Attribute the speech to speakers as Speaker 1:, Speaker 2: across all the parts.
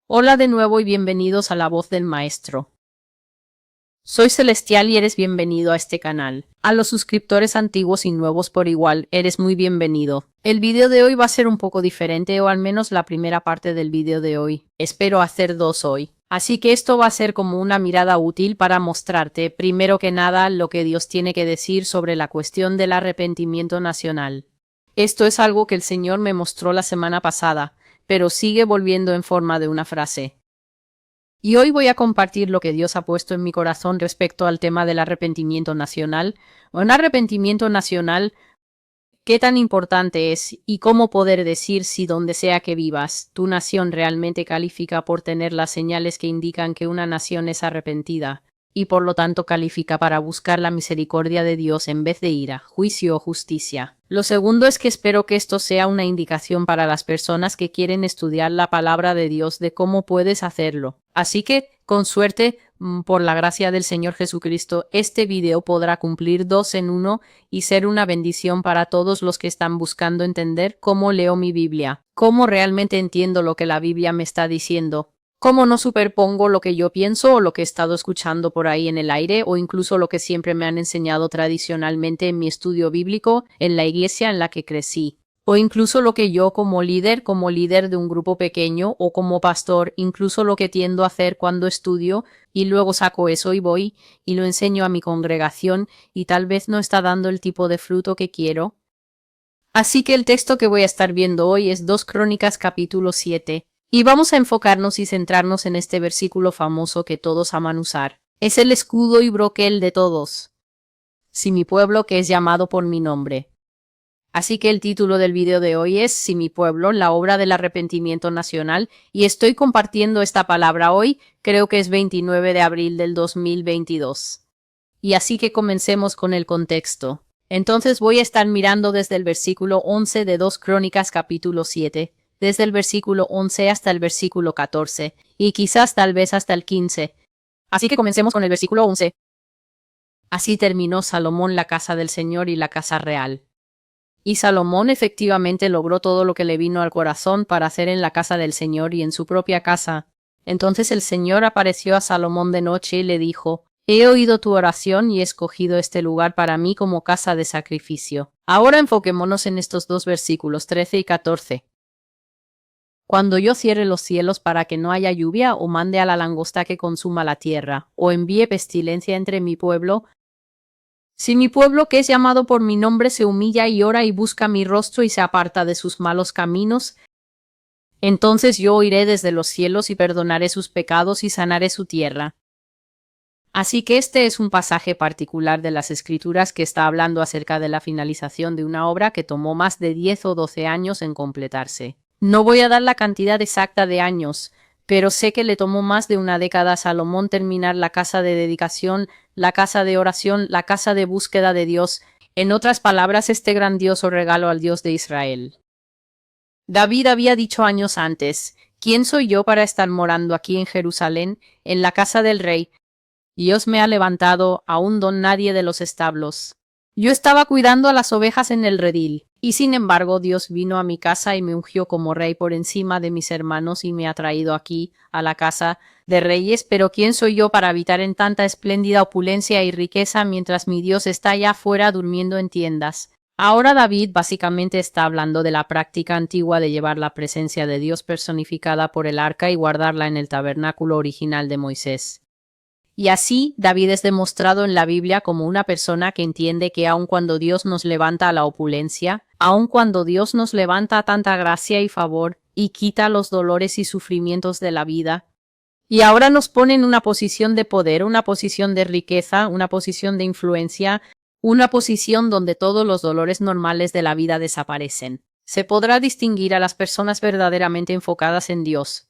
Speaker 1: Hola de nuevo y bienvenidos a La Voz del Maestro. Soy Celestial y eres bienvenido a este canal. A los suscriptores antiguos y nuevos por igual, eres muy bienvenido. El vídeo de hoy va a ser un poco diferente, o al menos la primera parte del vídeo de hoy. Espero hacer dos hoy. Así que esto va a ser como una mirada útil para mostrarte, primero que nada, lo que Dios tiene que decir sobre la cuestión del arrepentimiento nacional. Esto es algo que el Señor me mostró la semana pasada, pero sigue volviendo en forma de una frase. Y hoy voy a compartir lo que Dios ha puesto en mi corazón respecto al tema del arrepentimiento nacional. Un arrepentimiento nacional, qué tan importante es y cómo poder decir si donde sea que vivas, tu nación realmente califica por tener las señales que indican que una nación es arrepentida, y por lo tanto califica para buscar la misericordia de Dios en vez de ira, juicio o justicia. Lo segundo es que espero que esto sea una indicación para las personas que quieren estudiar la palabra de Dios de cómo puedes hacerlo. Así que, con suerte, por la gracia del Señor Jesucristo, este video podrá cumplir 2 en 1 y ser una bendición para todos los que están buscando entender cómo leo mi Biblia, cómo realmente entiendo lo que la Biblia me está diciendo, cómo no superpongo lo que yo pienso o lo que he estado escuchando por ahí en el aire o incluso lo que siempre me han enseñado tradicionalmente en mi estudio bíblico en la iglesia en la que crecí. O incluso lo que yo como líder de un grupo pequeño o como pastor, incluso lo que tiendo a hacer cuando estudio y luego saco eso y voy y lo enseño a mi congregación y tal vez no está dando el tipo de fruto que quiero. Así que el texto que voy a estar viendo hoy es 2 Crónicas capítulo 7. Y vamos a enfocarnos y centrarnos en este versículo famoso que todos aman usar. Es el escudo y broquel de todos. Si mi pueblo que es llamado por mi nombre. Así que el título del video de hoy es Si mi pueblo, la obra del arrepentimiento nacional, y estoy compartiendo esta palabra hoy, creo que es 29 de abril del 2022. Y así que comencemos con el contexto. Entonces voy a estar mirando desde el versículo 11 de 2 Crónicas capítulo 7, desde el versículo 11 hasta el versículo 14, y quizás tal vez hasta el 15. Así que comencemos con el versículo 11. Así terminó Salomón la casa del Señor y la casa real. Y Salomón efectivamente logró todo lo que le vino al corazón para hacer en la casa del Señor y en su propia casa. Entonces el Señor apareció a Salomón de noche y le dijo: He oído tu oración y he escogido este lugar para mí como casa de sacrificio. Ahora enfoquémonos en estos dos versículos 13 y 14. Cuando yo cierre los cielos para que no haya lluvia, o mande a la langosta que consuma la tierra, o envíe pestilencia entre mi pueblo, si mi pueblo que es llamado por mi nombre se humilla y ora y busca mi rostro y se aparta de sus malos caminos, entonces yo oiré desde los cielos y perdonaré sus pecados y sanaré su tierra. Así que este es un pasaje particular de las Escrituras que está hablando acerca de la finalización de una obra que tomó más de 10 o 12 años en completarse. No voy a dar la cantidad exacta de años, pero sé que le tomó más de una década a Salomón terminar la casa de dedicación, la casa de oración, la casa de búsqueda de Dios, en otras palabras, este grandioso regalo al Dios de Israel. David había dicho años antes: ¿Quién soy yo para estar morando aquí en Jerusalén, en la casa del rey? Dios me ha levantado, aún don nadie de los establos. Yo estaba cuidando a las ovejas en el redil, y sin embargo Dios vino a mi casa y me ungió como rey por encima de mis hermanos y me ha traído aquí, a la casa de reyes. Pero ¿quién soy yo para habitar en tanta espléndida opulencia y riqueza mientras mi Dios está allá afuera durmiendo en tiendas? Ahora David básicamente está hablando de la práctica antigua de llevar la presencia de Dios personificada por el arca y guardarla en el tabernáculo original de Moisés. Y así David es demostrado en la Biblia como una persona que entiende que aun cuando Dios nos levanta a la opulencia, aun cuando Dios nos levanta a tanta gracia y favor, y quita los dolores y sufrimientos de la vida, y ahora nos pone en una posición de poder, una posición de riqueza, una posición de influencia, una posición donde todos los dolores normales de la vida desaparecen. Se podrá distinguir a las personas verdaderamente enfocadas en Dios,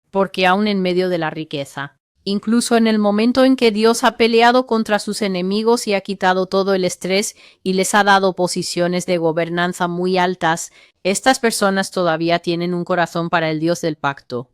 Speaker 1: porque aun en medio de la riqueza, incluso en el momento en que Dios ha peleado contra sus enemigos y ha quitado todo el estrés y les ha dado posiciones de gobernanza muy altas, estas personas todavía tienen un corazón para el Dios del pacto.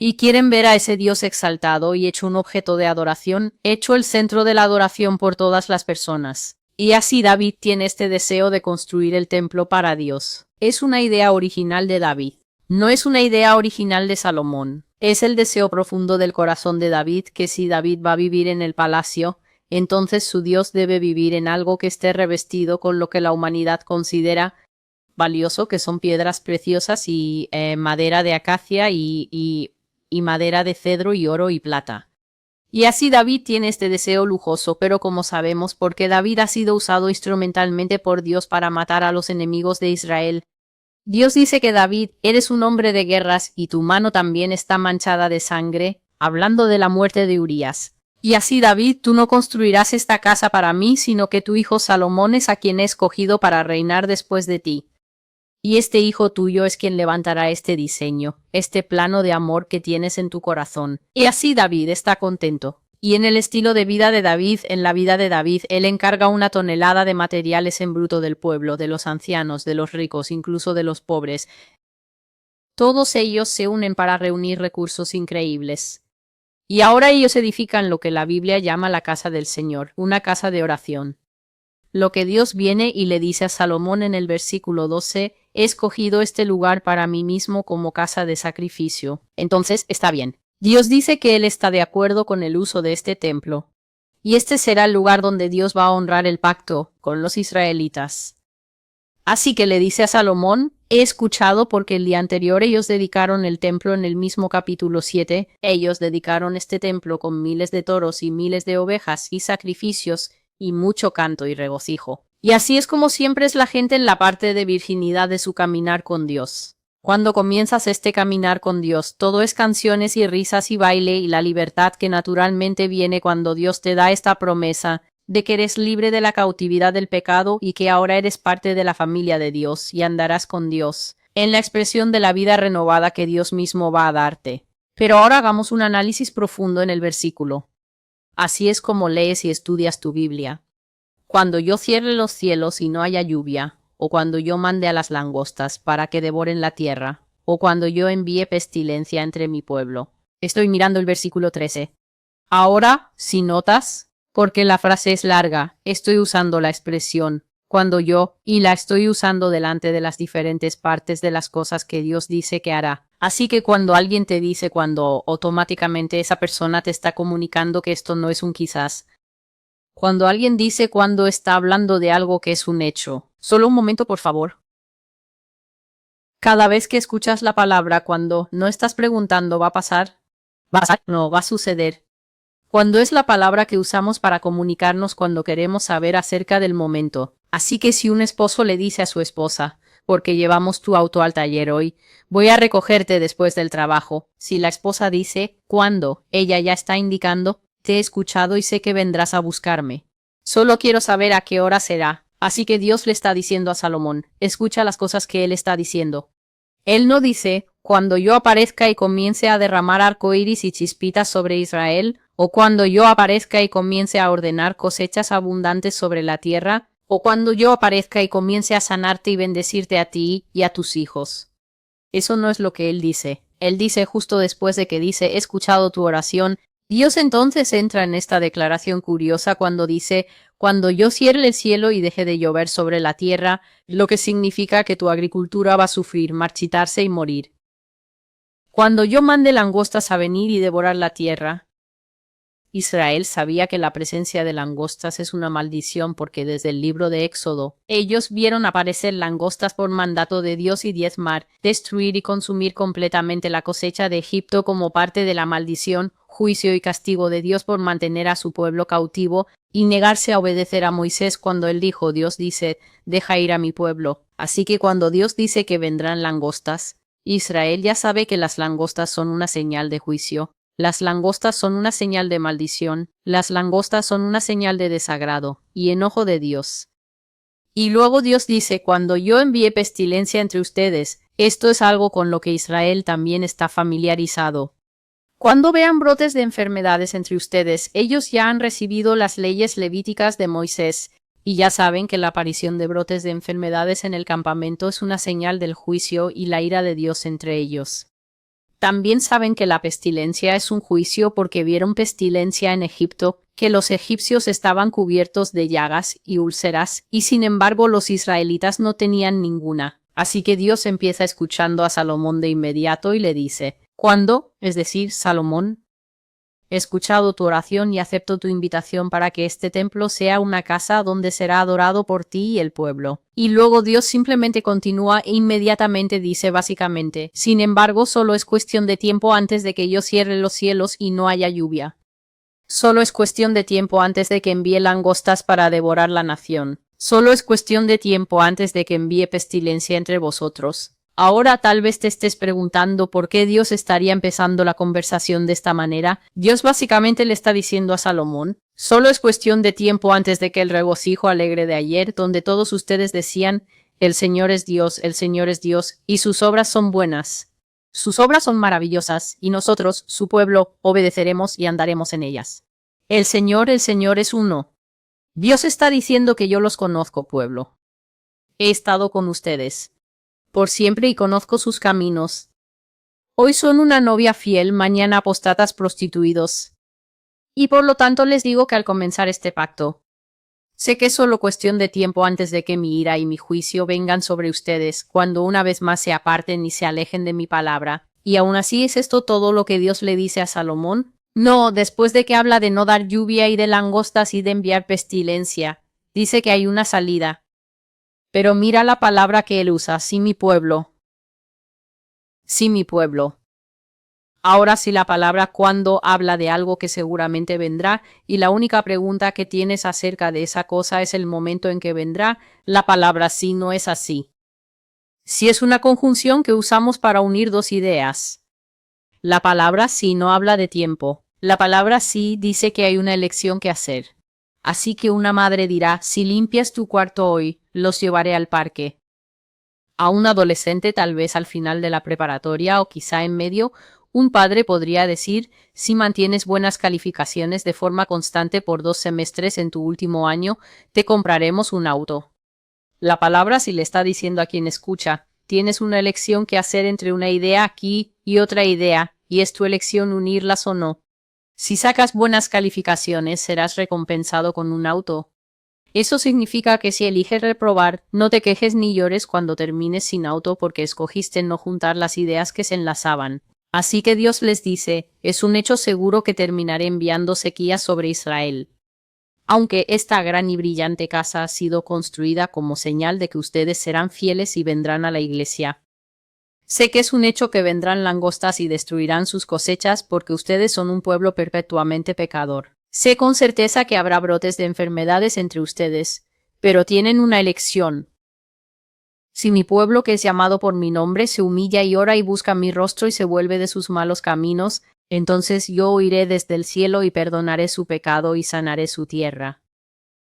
Speaker 1: Y quieren ver a ese Dios exaltado y hecho un objeto de adoración, hecho el centro de la adoración por todas las personas. Y así David tiene este deseo de construir el templo para Dios. Es una idea original de David. No es una idea original de Salomón. Es el deseo profundo del corazón de David que si David va a vivir en el palacio, entonces su Dios debe vivir en algo que esté revestido con lo que la humanidad considera valioso, que son piedras preciosas y madera de acacia y madera de cedro y oro y plata. Y así David tiene este deseo lujoso, pero como sabemos, porque David ha sido usado instrumentalmente por Dios para matar a los enemigos de Israel. Dios dice que David, eres un hombre de guerras y tu mano también está manchada de sangre, hablando de la muerte de Urías. Y así David, tú no construirás esta casa para mí, sino que tu hijo Salomón es a quien he escogido para reinar después de ti. Y este hijo tuyo es quien levantará este diseño, este plano de amor que tienes en tu corazón. Y así David está contento. Y en el estilo de vida de David, en la vida de David, él encarga 1 tonelada de materiales en bruto del pueblo, de los ancianos, de los ricos, incluso de los pobres. Todos ellos se unen para reunir recursos increíbles. Y ahora ellos edifican lo que la Biblia llama la casa del Señor, una casa de oración. Lo que Dios viene y le dice a Salomón en el versículo 12, he escogido este lugar para mí mismo como casa de sacrificio. Entonces, está bien. Dios dice que Él está de acuerdo con el uso de este templo. Y este será el lugar donde Dios va a honrar el pacto con los israelitas. Así que le dice a Salomón, he escuchado porque el día anterior ellos dedicaron el templo en el mismo capítulo 7. Ellos dedicaron este templo con miles de toros y miles de ovejas y sacrificios y mucho canto y regocijo. Y así es como siempre es la gente en la parte de virginidad de su caminar con Dios. Cuando comienzas este caminar con Dios, todo es canciones y risas y baile y la libertad que naturalmente viene cuando Dios te da esta promesa de que eres libre de la cautividad del pecado y que ahora eres parte de la familia de Dios y andarás con Dios, en la expresión de la vida renovada que Dios mismo va a darte. Pero ahora hagamos un análisis profundo en el versículo. Así es como lees y estudias tu Biblia. Cuando yo cierre los cielos y no haya lluvia, o cuando yo mande a las langostas para que devoren la tierra, o cuando yo envíe pestilencia entre mi pueblo. Estoy mirando el versículo 13. Ahora, si notas, porque la frase es larga, estoy usando la expresión cuando yo, y la estoy usando delante de las diferentes partes de las cosas que Dios dice que hará. Así que cuando alguien te dice cuando, automáticamente esa persona te está comunicando que esto no es un quizás. Cuando alguien dice cuando está hablando de algo que es un hecho. Solo un momento, por favor. Cada vez que escuchas la palabra cuando, no estás preguntando ¿va a pasar? ¿Va a pasar? No, va a suceder. Cuando es la palabra que usamos para comunicarnos cuando queremos saber acerca del momento. Así que si un esposo le dice a su esposa, porque llevamos tu auto al taller hoy, voy a recogerte después del trabajo. Si la esposa dice, ¿cuándo? Ella ya está indicando, te he escuchado y sé que vendrás a buscarme. Solo quiero saber a qué hora será. Así que Dios le está diciendo a Salomón, escucha las cosas que él está diciendo. Él no dice, cuando yo aparezca y comience a derramar arcoíris y chispitas sobre Israel, o cuando yo aparezca y comience a ordenar cosechas abundantes sobre la tierra, o cuando yo aparezca y comience a sanarte y bendecirte a ti y a tus hijos. Eso no es lo que él dice. Él dice justo después de que dice, he escuchado tu oración. Dios entonces entra en esta declaración curiosa cuando dice, cuando yo cierre el cielo y deje de llover sobre la tierra, lo que significa que tu agricultura va a sufrir, marchitarse y morir. Cuando yo mande langostas a venir y devorar la tierra. Israel sabía que la presencia de langostas es una maldición porque desde el libro de Éxodo, ellos vieron aparecer langostas por mandato de Dios y diezmar, destruir y consumir completamente la cosecha de Egipto como parte de la maldición, juicio y castigo de Dios por mantener a su pueblo cautivo y negarse a obedecer a Moisés cuando él dijo, Dios dice, deja ir a mi pueblo. Así que cuando Dios dice que vendrán langostas, Israel ya sabe que las langostas son una señal de juicio. Las langostas son una señal de maldición, las langostas son una señal de desagrado y enojo de Dios. Y luego Dios dice, cuando yo envíe pestilencia entre ustedes, esto es algo con lo que Israel también está familiarizado. Cuando vean brotes de enfermedades entre ustedes, ellos ya han recibido las leyes levíticas de Moisés, y ya saben que la aparición de brotes de enfermedades en el campamento es una señal del juicio y la ira de Dios entre ellos. También saben que la pestilencia es un juicio porque vieron pestilencia en Egipto, que los egipcios estaban cubiertos de llagas y úlceras, y sin embargo los israelitas no tenían ninguna. Así que Dios empieza escuchando a Salomón de inmediato y le dice, ¿Cuándo? Es decir, Salomón. He escuchado tu oración y acepto tu invitación para que este templo sea una casa donde será adorado por ti y el pueblo. Y luego Dios simplemente continúa e inmediatamente dice básicamente, sin embargo, solo es cuestión de tiempo antes de que yo cierre los cielos y no haya lluvia. Solo es cuestión de tiempo antes de que envíe langostas para devorar la nación. Solo es cuestión de tiempo antes de que envíe pestilencia entre vosotros. Ahora tal vez te estés preguntando por qué Dios estaría empezando la conversación de esta manera. Dios básicamente le está diciendo a Salomón, solo es cuestión de tiempo antes de que el regocijo alegre de ayer, donde todos ustedes decían, el Señor es Dios, y sus obras son buenas. Sus obras son maravillosas, y nosotros, su pueblo, obedeceremos y andaremos en ellas. El Señor es uno. Dios está diciendo que yo los conozco, pueblo. He estado con ustedes por siempre y conozco sus caminos. Hoy son una novia fiel, mañana apostatas prostituidos. Y por lo tanto les digo que al comenzar este pacto, sé que es solo cuestión de tiempo antes de que mi ira y mi juicio vengan sobre ustedes, cuando una vez más se aparten y se alejen de mi palabra. Y aún así, ¿es esto todo lo que Dios le dice a Salomón? No, después de que habla de no dar lluvia y de langostas y de enviar pestilencia, dice que hay una salida. Pero mira la palabra que él usa, sí mi pueblo. Sí mi pueblo. Ahora sí la palabra cuando habla de algo que seguramente vendrá y la única pregunta que tienes acerca de esa cosa es el momento en que vendrá, la palabra sí no es así. Sí es una conjunción que usamos para unir dos ideas. La palabra sí no habla de tiempo. La palabra sí dice que hay una elección que hacer. Así que una madre dirá, si limpias tu cuarto hoy, los llevaré al parque. A un adolescente, tal vez al final de la preparatoria o quizá en medio, un padre podría decir, si mantienes buenas calificaciones de forma constante por 2 semestres en tu último año, te compraremos un auto. La palabra sí le está diciendo a quien escucha, tienes una elección que hacer entre una idea aquí y otra idea, y es tu elección unirlas o no. Si sacas buenas calificaciones, serás recompensado con un auto. Eso significa que si eliges reprobar, no te quejes ni llores cuando termines sin auto porque escogiste no juntar las ideas que se enlazaban. Así que Dios les dice, es un hecho seguro que terminaré enviando sequía sobre Israel. Aunque esta gran y brillante casa ha sido construida como señal de que ustedes serán fieles y vendrán a la iglesia. Sé que es un hecho que vendrán langostas y destruirán sus cosechas porque ustedes son un pueblo perpetuamente pecador. Sé con certeza que habrá brotes de enfermedades entre ustedes, pero tienen una elección. Si mi pueblo que es llamado por mi nombre se humilla y ora y busca mi rostro y se vuelve de sus malos caminos, entonces yo oiré desde el cielo y perdonaré su pecado y sanaré su tierra.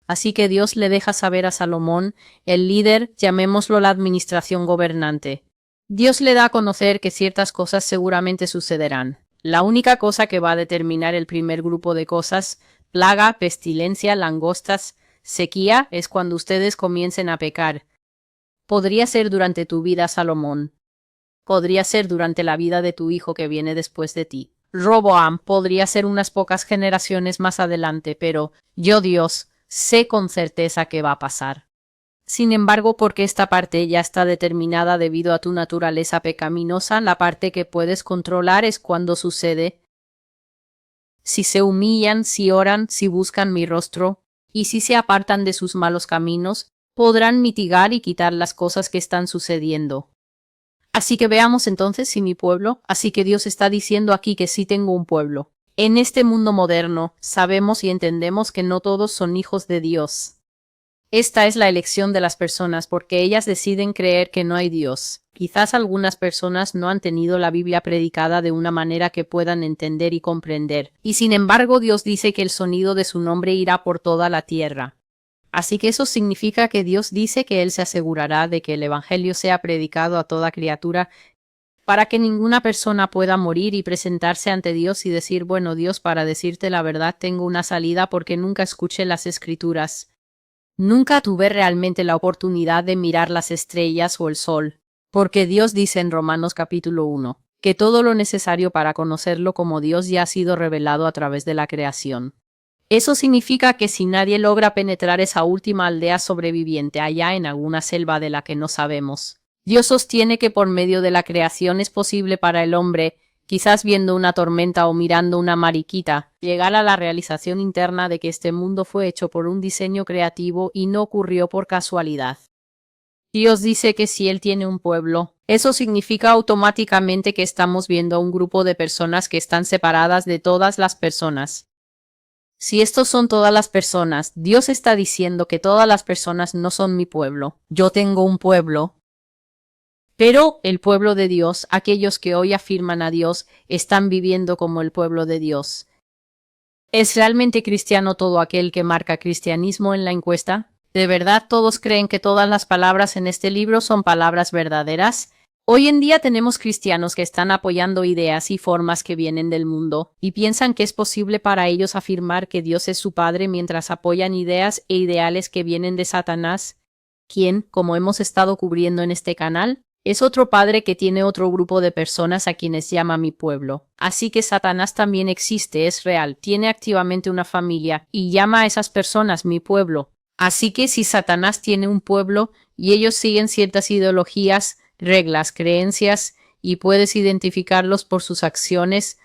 Speaker 1: Así que Dios le deja saber a Salomón, el líder, llamémoslo la administración gobernante. Dios le da a conocer que ciertas cosas seguramente sucederán. La única cosa que va a determinar el primer grupo de cosas, plaga, pestilencia, langostas, sequía, es cuando ustedes comiencen a pecar. Podría ser durante tu vida, Salomón. Podría ser durante la vida de tu hijo que viene después de ti. Roboam podría ser unas pocas generaciones más adelante, pero yo, Dios, sé con certeza que va a pasar. Sin embargo, porque esta parte ya está determinada debido a tu naturaleza pecaminosa, la parte que puedes controlar es cuando sucede. Si se humillan, si oran, si buscan mi rostro, y si se apartan de sus malos caminos, podrán mitigar y quitar las cosas que están sucediendo. Así que veamos entonces si mi pueblo, así que Dios está diciendo aquí que sí tengo un pueblo. En este mundo moderno, sabemos y entendemos que no todos son hijos de Dios. Esta es la elección de las personas porque ellas deciden creer que no hay Dios. Quizás algunas personas no han tenido la Biblia predicada de una manera que puedan entender y comprender, y sin embargo Dios dice que el sonido de su nombre irá por toda la tierra. Así que eso significa que Dios dice que Él se asegurará de que el Evangelio sea predicado a toda criatura para que ninguna persona pueda morir y presentarse ante Dios y decir, bueno Dios, para decirte la verdad tengo una salida porque nunca escuché las Escrituras. Nunca tuve realmente la oportunidad de mirar las estrellas o el sol, porque Dios dice en Romanos capítulo 1, que todo lo necesario para conocerlo como Dios ya ha sido revelado a través de la creación. Eso significa que si nadie logra penetrar esa última aldea sobreviviente allá en alguna selva de la que no sabemos, Dios sostiene que por medio de la creación es posible para el hombre quizás viendo una tormenta o mirando una mariquita, llegar a la realización interna de que este mundo fue hecho por un diseño creativo y no ocurrió por casualidad. Dios dice que si Él tiene un pueblo, eso significa automáticamente que estamos viendo a un grupo de personas que están separadas de todas las personas. Si estos son todas las personas, Dios está diciendo que todas las personas no son mi pueblo. Yo tengo un pueblo. Pero el pueblo de Dios, aquellos que hoy afirman a Dios, están viviendo como el pueblo de Dios. ¿Es realmente cristiano todo aquel que marca cristianismo en la encuesta? ¿De verdad todos creen que todas las palabras en este libro son palabras verdaderas? Hoy en día tenemos cristianos que están apoyando ideas y formas que vienen del mundo, y piensan que es posible para ellos afirmar que Dios es su Padre mientras apoyan ideas e ideales que vienen de Satanás, quien, como hemos estado cubriendo en este canal, es otro padre que tiene otro grupo de personas a quienes llama mi pueblo. Así que Satanás también existe, es real, tiene activamente una familia, y llama a esas personas mi pueblo. Así que si Satanás tiene un pueblo y ellos siguen ciertas ideologías, reglas, creencias, y puedes identificarlos por sus acciones,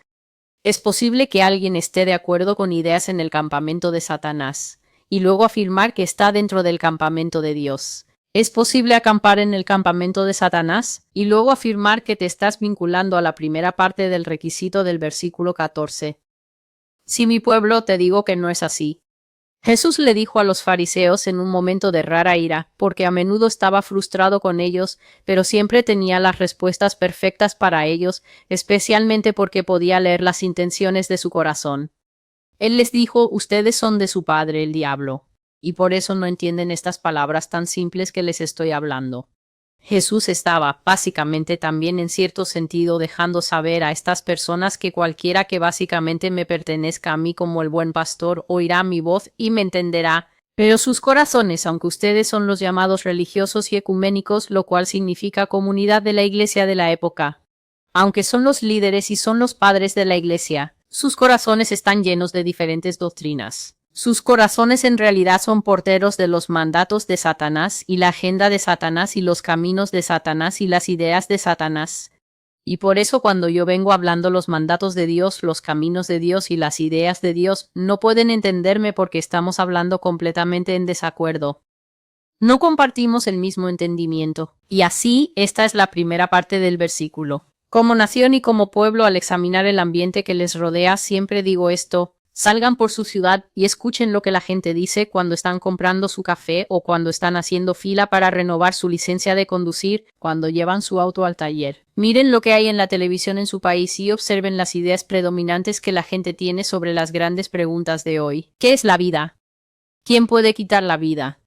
Speaker 1: es posible que alguien esté de acuerdo con ideas en el campamento de Satanás, y luego afirmar que está dentro del campamento de Dios. Es posible acampar en el campamento de Satanás y luego afirmar que te estás vinculando a la primera parte del requisito del versículo 14. Si mi pueblo, te digo que no es así. Jesús le dijo a los fariseos en un momento de rara ira, porque a menudo estaba frustrado con ellos, pero siempre tenía las respuestas perfectas para ellos, especialmente porque podía leer las intenciones de su corazón. Él les dijo, ustedes son de su padre, el diablo, y por eso no entienden estas palabras tan simples que les estoy hablando. Jesús estaba, básicamente también en cierto sentido, dejando saber a estas personas que cualquiera que básicamente me pertenezca a mí como el buen pastor oirá mi voz y me entenderá. Pero sus corazones, aunque ustedes son los llamados religiosos y ecuménicos, lo cual significa comunidad de la iglesia de la época, aunque son los líderes y son los padres de la iglesia, sus corazones están llenos de diferentes doctrinas. Sus corazones en realidad son porteros de los mandatos de Satanás y la agenda de Satanás y los caminos de Satanás y las ideas de Satanás. Y por eso cuando yo vengo hablando los mandatos de Dios, los caminos de Dios y las ideas de Dios, no pueden entenderme porque estamos hablando completamente en desacuerdo. No compartimos el mismo entendimiento. Y así, esta es la primera parte del versículo. Como nación y como pueblo, al examinar el ambiente que les rodea, siempre digo esto. Salgan por su ciudad y escuchen lo que la gente dice cuando están comprando su café o cuando están haciendo fila para renovar su licencia de conducir, cuando llevan su auto al taller. Miren lo que hay en la televisión en su país y observen las ideas predominantes que la gente tiene sobre las grandes preguntas de hoy. ¿Qué es la vida? ¿Quién puede quitar la vida?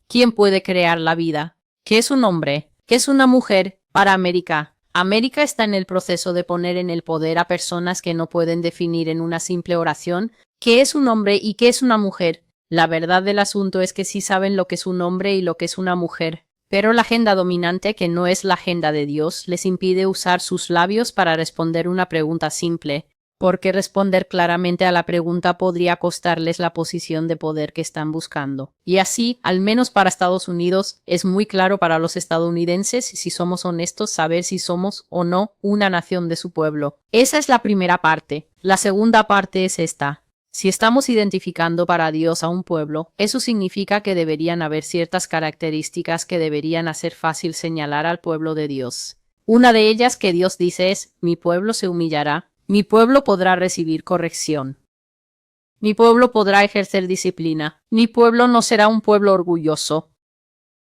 Speaker 1: ¿Quién puede crear la vida? ¿Qué es un hombre? ¿Qué es una mujer? Para América. América está en el proceso de poner en el poder a personas que no pueden definir en una simple oración qué es un hombre y qué es una mujer. La verdad del asunto es que sí saben lo que es un hombre y lo que es una mujer, pero la agenda dominante, que no es la agenda de Dios, les impide usar sus labios para responder una pregunta simple, porque responder claramente a la pregunta podría costarles la posición de poder que están buscando. Y así, al menos para Estados Unidos, es muy claro para los estadounidenses, si somos honestos, saber si somos o no una nación de su pueblo. Esa es la primera parte. La segunda parte es esta. Si estamos identificando para Dios a un pueblo, eso significa que deberían haber ciertas características que deberían hacer fácil señalar al pueblo de Dios. Una de ellas que Dios dice es, mi pueblo se humillará. Mi pueblo podrá recibir corrección. Mi pueblo podrá ejercer disciplina. Mi pueblo no será un pueblo orgulloso.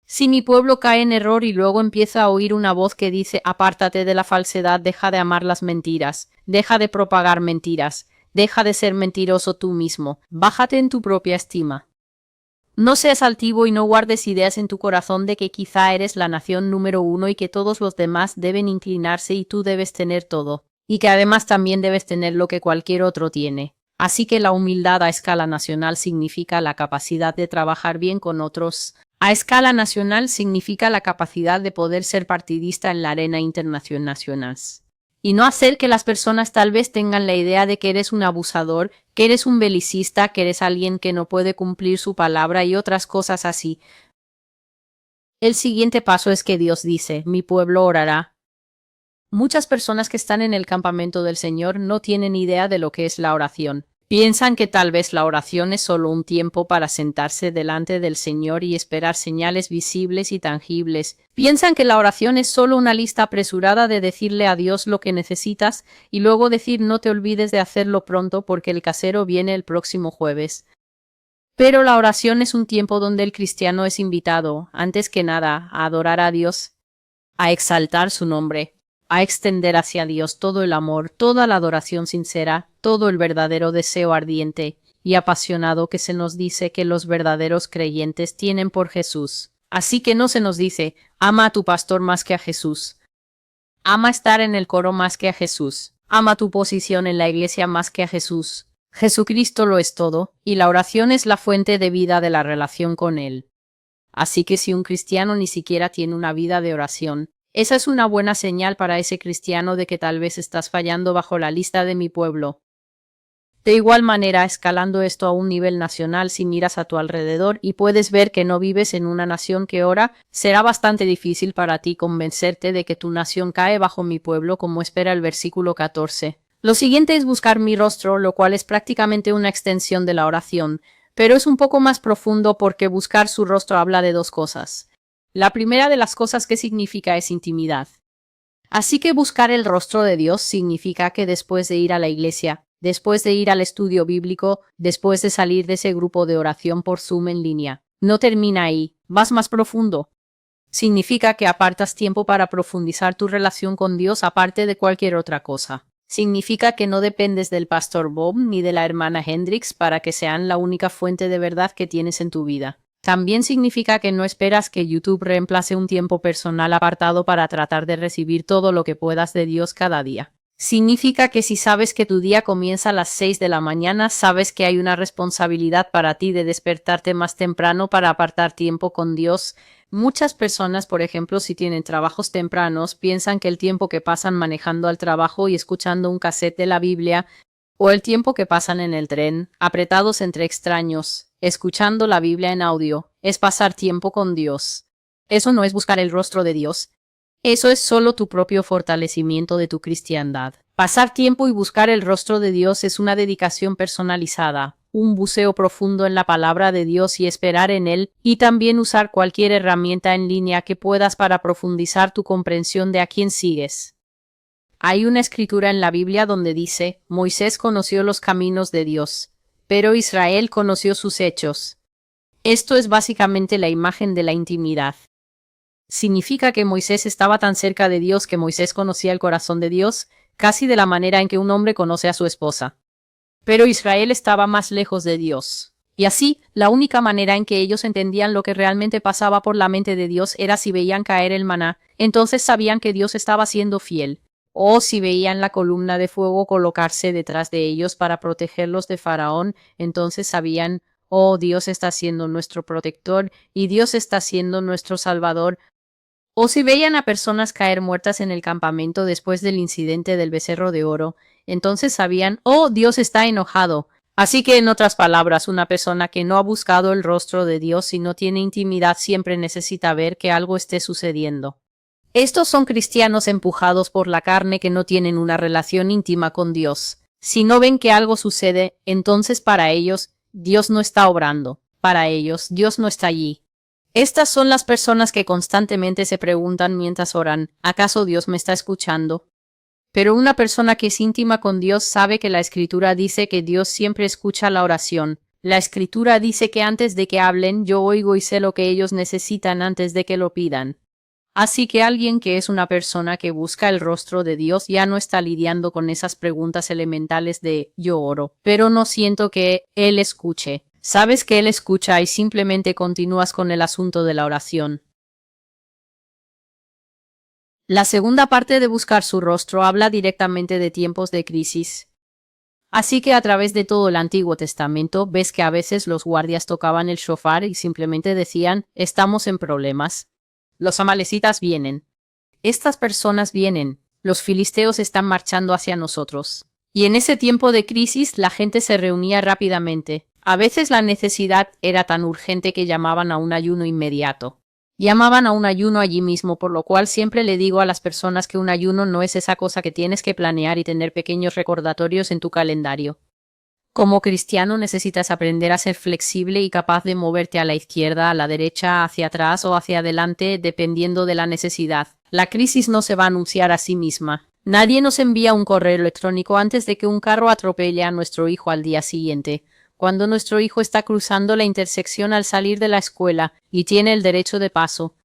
Speaker 1: Si mi pueblo cae en error y luego empieza a oír una voz que dice apártate de la falsedad, deja de amar las mentiras, deja de propagar mentiras, deja de ser mentiroso tú mismo, bájate en tu propia estima. No seas altivo y no guardes ideas en tu corazón de que quizá eres la nación número uno y que todos los demás deben inclinarse y tú debes tener todo. Y que además también debes tener lo que cualquier otro tiene. Así que la humildad a escala nacional significa la capacidad de trabajar bien con otros. A escala nacional significa la capacidad de poder ser partidista en la arena internacional. Y no hacer que las personas tal vez tengan la idea de que eres un abusador, que eres un belicista, que eres alguien que no puede cumplir su palabra y otras cosas así. El siguiente paso es que Dios dice, mi pueblo orará. Muchas personas que están en el campamento del Señor no tienen idea de lo que es la oración. Piensan que tal vez la oración es solo un tiempo para sentarse delante del Señor y esperar señales visibles y tangibles. Piensan que la oración es solo una lista apresurada de decirle a Dios lo que necesitas y luego decir no te olvides de hacerlo pronto porque el casero viene el próximo jueves. Pero la oración es un tiempo donde el cristiano es invitado, antes que nada, a adorar a Dios, a exaltar su nombre, a extender hacia Dios todo el amor, toda la adoración sincera, todo el verdadero deseo ardiente y apasionado que se nos dice que los verdaderos creyentes tienen por Jesús. Así que no se nos dice, ama a tu pastor más que a Jesús. Ama estar en el coro más que a Jesús. Ama tu posición en la iglesia más que a Jesús. Jesucristo lo es todo, y la oración es la fuente de vida de la relación con Él. Así que si un cristiano ni siquiera tiene una vida de oración, esa es una buena señal para ese cristiano de que tal vez estás fallando bajo la lista de mi pueblo. De igual manera, escalando esto a un nivel nacional, si miras a tu alrededor y puedes ver que no vives en una nación que ora, será bastante difícil para ti convencerte de que tu nación cae bajo mi pueblo, como espera el versículo 14. Lo siguiente es buscar mi rostro, lo cual es prácticamente una extensión de la oración, pero es un poco más profundo porque buscar su rostro habla de dos cosas. La primera de las cosas que significa es intimidad. Así que buscar el rostro de Dios significa que después de ir a la iglesia, después de ir al estudio bíblico, después de salir de ese grupo de oración por Zoom en línea, no termina ahí, vas más profundo. Significa que apartas tiempo para profundizar tu relación con Dios aparte de cualquier otra cosa. Significa que no dependes del pastor Bob ni de la hermana Hendrix para que sean la única fuente de verdad que tienes en tu vida. También significa que no esperas que YouTube reemplace un tiempo personal apartado para tratar de recibir todo lo que puedas de Dios cada día. Significa que si sabes que tu día comienza a las 6 de la mañana, sabes que hay una responsabilidad para ti de despertarte más temprano para apartar tiempo con Dios. Muchas personas, por ejemplo, si tienen trabajos tempranos, piensan que el tiempo que pasan manejando al trabajo y escuchando un cassette de la Biblia, o el tiempo que pasan en el tren, apretados entre extraños, escuchando la Biblia en audio, es pasar tiempo con Dios. Eso no es buscar el rostro de Dios. Eso es solo tu propio fortalecimiento de tu cristiandad. Pasar tiempo y buscar el rostro de Dios es una dedicación personalizada, un buceo profundo en la palabra de Dios y esperar en Él, y también usar cualquier herramienta en línea que puedas para profundizar tu comprensión de a quién sigues. Hay una escritura en la Biblia donde dice, Moisés conoció los caminos de Dios, pero Israel conoció sus hechos. Esto es básicamente la imagen de la intimidad. Significa que Moisés estaba tan cerca de Dios que Moisés conocía el corazón de Dios, casi de la manera en que un hombre conoce a su esposa. Pero Israel estaba más lejos de Dios. Y así, la única manera en que ellos entendían lo que realmente pasaba por la mente de Dios era si veían caer el maná, entonces sabían que Dios estaba siendo fiel. O si veían la columna de fuego colocarse detrás de ellos para protegerlos de Faraón, entonces sabían, oh, Dios está siendo nuestro protector y Dios está siendo nuestro salvador. O si veían a personas caer muertas en el campamento después del incidente del becerro de oro, entonces sabían, oh, Dios está enojado. Así que, en otras palabras, una persona que no ha buscado el rostro de Dios y no tiene intimidad siempre necesita ver que algo esté sucediendo. Estos son cristianos empujados por la carne que no tienen una relación íntima con Dios. Si no ven que algo sucede, entonces para ellos, Dios no está obrando. Para ellos, Dios no está allí. Estas son las personas que constantemente se preguntan mientras oran, ¿acaso Dios me está escuchando? Pero una persona que es íntima con Dios sabe que la Escritura dice que Dios siempre escucha la oración. La Escritura dice que antes de que hablen, yo oigo y sé lo que ellos necesitan antes de que lo pidan. Así que alguien que es una persona que busca el rostro de Dios ya no está lidiando con esas preguntas elementales de yo oro, pero no siento que Él escuche. Sabes que Él escucha y simplemente continúas con el asunto de la oración. La segunda parte de buscar su rostro habla directamente de tiempos de crisis. Así que a través de todo el Antiguo Testamento ves que a veces los guardias tocaban el shofar y simplemente decían, estamos en problemas. Los amalecitas vienen. Estas personas vienen. Los filisteos están marchando hacia nosotros. Y en ese tiempo de crisis la gente se reunía rápidamente. A veces la necesidad era tan urgente que llamaban a un ayuno inmediato. Llamaban a un ayuno allí mismo, por lo cual siempre le digo a las personas que un ayuno no es esa cosa que tienes que planear y tener pequeños recordatorios en tu calendario. Como cristiano necesitas aprender a ser flexible y capaz de moverte a la izquierda, a la derecha, hacia atrás o hacia adelante, dependiendo de la necesidad. La crisis no se va a anunciar a sí misma. Nadie nos envía un correo electrónico antes de que un carro atropelle a nuestro hijo al día siguiente. Cuando nuestro hijo está cruzando la intersección al salir de la escuela y tiene el derecho de paso,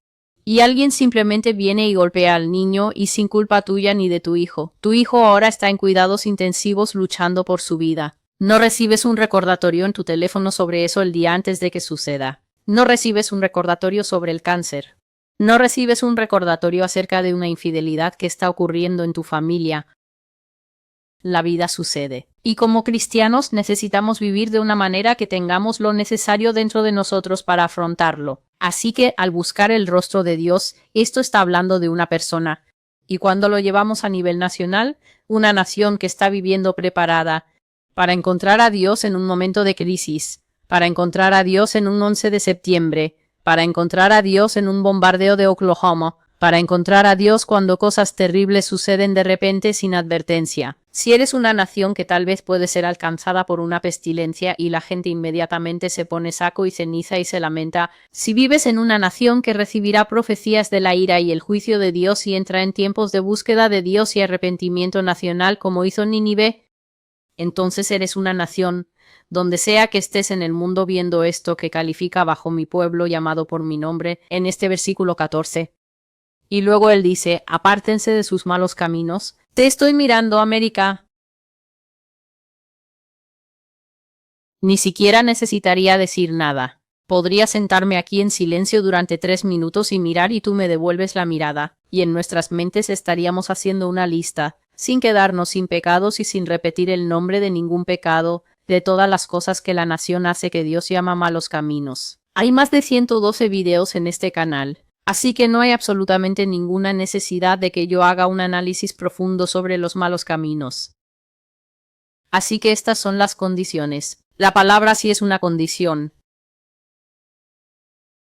Speaker 1: y alguien simplemente viene y golpea al niño y sin culpa tuya ni de tu hijo. Tu hijo ahora está en cuidados intensivos luchando por su vida. No recibes un recordatorio en tu teléfono sobre eso el día antes de que suceda. No recibes un recordatorio sobre el cáncer. No recibes un recordatorio acerca de una infidelidad que está ocurriendo en tu familia. La vida sucede. Y como cristianos necesitamos vivir de una manera que tengamos lo necesario dentro de nosotros para afrontarlo. Así que al buscar el rostro de Dios, esto está hablando de una persona. Y cuando lo llevamos a nivel nacional, una nación que está viviendo preparada para encontrar a Dios en un momento de crisis, para encontrar a Dios en un 11 de septiembre, para encontrar a Dios en un bombardeo de Oklahoma, para encontrar a Dios cuando cosas terribles suceden de repente sin advertencia. Si eres una nación que tal vez puede ser alcanzada por una pestilencia y la gente inmediatamente se pone saco y ceniza y se lamenta, si vives en una nación que recibirá profecías de la ira y el juicio de Dios y entra en tiempos de búsqueda de Dios y arrepentimiento nacional como hizo Nínive, entonces eres una nación, donde sea que estés en el mundo viendo esto que califica bajo mi pueblo llamado por mi nombre en este versículo 14. Y luego él dice, apártense de sus malos caminos. Te estoy mirando, América. Ni siquiera necesitaría decir nada. Podría sentarme aquí en silencio durante 3 minutos y mirar y tú me devuelves la mirada, y en nuestras mentes estaríamos haciendo una lista, sin quedarnos sin pecados y sin repetir el nombre de ningún pecado, de todas las cosas que la nación hace que Dios llama malos caminos. Hay más de 112 videos en este canal, así que no hay absolutamente ninguna necesidad de que yo haga un análisis profundo sobre los malos caminos. Así que estas son las condiciones. La palabra sí es una condición.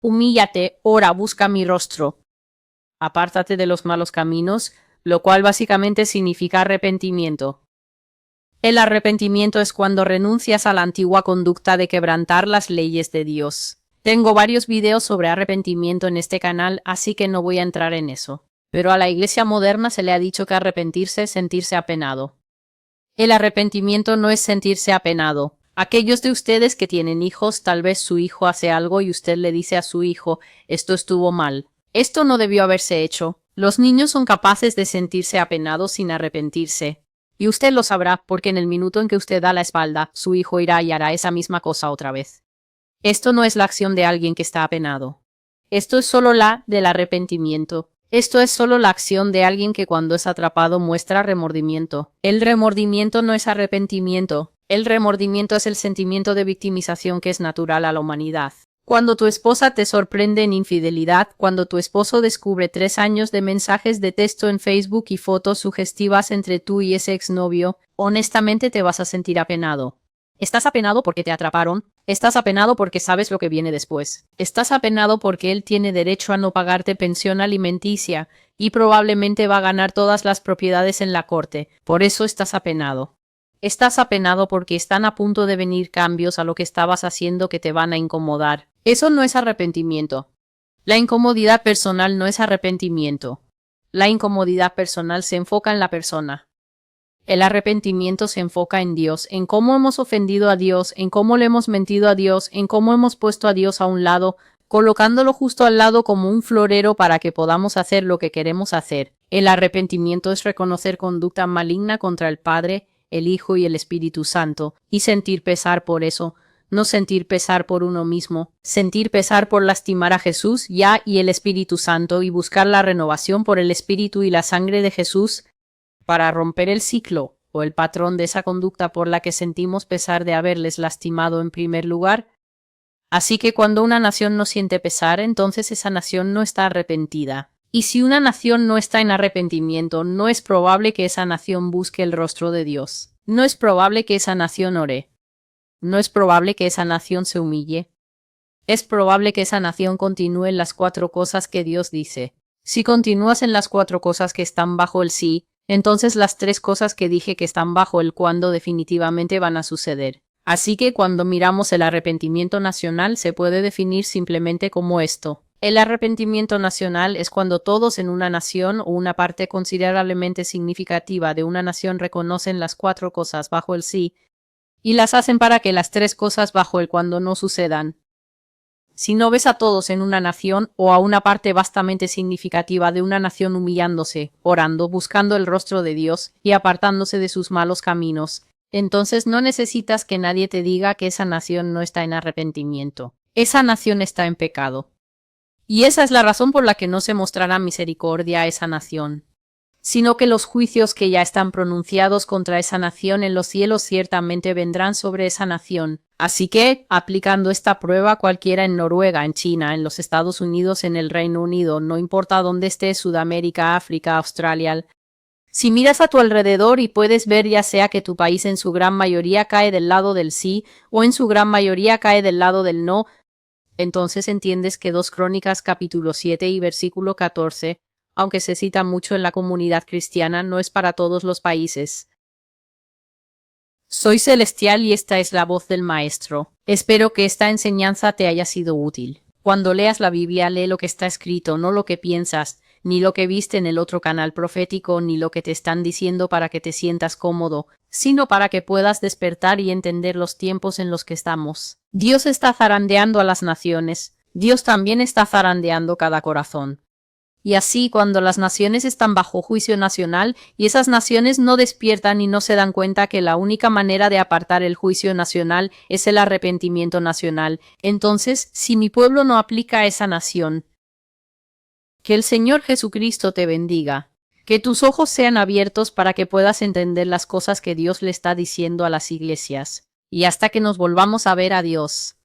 Speaker 1: Humíllate, ora, busca mi rostro. Apártate de los malos caminos, lo cual básicamente significa arrepentimiento. El arrepentimiento es cuando renuncias a la antigua conducta de quebrantar las leyes de Dios. Tengo varios videos sobre arrepentimiento en este canal, así que no voy a entrar en eso. Pero a la iglesia moderna se le ha dicho que arrepentirse es sentirse apenado. El arrepentimiento no es sentirse apenado. Aquellos de ustedes que tienen hijos, tal vez su hijo hace algo y usted le dice a su hijo, esto estuvo mal. Esto no debió haberse hecho. Los niños son capaces de sentirse apenados sin arrepentirse. Y usted lo sabrá porque en el minuto en que usted da la espalda, su hijo irá y hará esa misma cosa otra vez. Esto no es la acción de alguien que está apenado. Esto es solo la del arrepentimiento. Esto es solo la acción de alguien que cuando es atrapado muestra remordimiento. El remordimiento no es arrepentimiento. El remordimiento es el sentimiento de victimización que es natural a la humanidad. Cuando tu esposa te sorprende en infidelidad, cuando tu esposo descubre 3 años de mensajes de texto en Facebook y fotos sugestivas entre tú y ese exnovio, honestamente te vas a sentir apenado. Estás apenado porque te atraparon. Estás apenado porque sabes lo que viene después. Estás apenado porque él tiene derecho a no pagarte pensión alimenticia y probablemente va a ganar todas las propiedades en la corte. Por eso estás apenado. Estás apenado porque están a punto de venir cambios a lo que estabas haciendo que te van a incomodar. Eso no es arrepentimiento. La incomodidad personal no es arrepentimiento. La incomodidad personal se enfoca en la persona. El arrepentimiento se enfoca en Dios, en cómo hemos ofendido a Dios, en cómo le hemos mentido a Dios, en cómo hemos puesto a Dios a un lado, colocándolo justo al lado como un florero para que podamos hacer lo que queremos hacer. El arrepentimiento es reconocer conducta maligna contra el Padre, el Hijo y el Espíritu Santo, y sentir pesar por eso, no sentir pesar por uno mismo, sentir pesar por lastimar a Jesús, ya y el Espíritu Santo, y buscar la renovación por el Espíritu y la sangre de Jesús, para romper el ciclo o el patrón de esa conducta por la que sentimos pesar de haberles lastimado en primer lugar. Así que cuando una nación no siente pesar, entonces esa nación no está arrepentida. Y si una nación no está en arrepentimiento, no es probable que esa nación busque el rostro de Dios. No es probable que esa nación ore. No es probable que esa nación se humille. es probable que esa nación continúe en las 4 cosas que Dios dice. Si continúas en las 4 cosas que están bajo el sí, entonces las 3 cosas que dije que están bajo el cuándo definitivamente van a suceder. Así que cuando miramos el arrepentimiento nacional se puede definir simplemente como esto. El arrepentimiento nacional es cuando todos en una nación o una parte considerablemente significativa de una nación reconocen las 4 cosas bajo el sí y las hacen para que las 3 cosas bajo el cuándo no sucedan. Si no ves a todos en una nación o a una parte vastamente significativa de una nación humillándose, orando, buscando el rostro de Dios y apartándose de sus malos caminos, entonces no necesitas que nadie te diga que esa nación no está en arrepentimiento. Esa nación está en pecado. Y esa es la razón por la que no se mostrará misericordia a esa nación, sino que los juicios que ya están pronunciados contra esa nación en los cielos ciertamente vendrán sobre esa nación. Así que, aplicando esta prueba cualquiera en Noruega, en China, en los Estados Unidos, en el Reino Unido, no importa dónde esté, Sudamérica, África, Australia, si miras a tu alrededor y puedes ver ya sea que tu país en su gran mayoría cae del lado del sí o en su gran mayoría cae del lado del no, entonces entiendes que 2 Crónicas capítulo 7 y versículo 14, aunque se cita mucho en la comunidad cristiana, no es para todos los países. Soy Celestial y esta es la voz del Maestro. Espero que esta enseñanza te haya sido útil. Cuando leas la Biblia, lee lo que está escrito, no lo que piensas, ni lo que viste en el otro canal profético, ni lo que te están diciendo para que te sientas cómodo, sino para que puedas despertar y entender los tiempos en los que estamos. Dios está zarandeando a las naciones. Dios también está zarandeando cada corazón. Y así, cuando las naciones están bajo juicio nacional y esas naciones no despiertan y no se dan cuenta que la única manera de apartar el juicio nacional es el arrepentimiento nacional, entonces, si mi pueblo no aplica a esa nación, que el Señor Jesucristo te bendiga, que tus ojos sean abiertos para que puedas entender las cosas que Dios le está diciendo a las iglesias. Y hasta que nos volvamos a ver, adiós.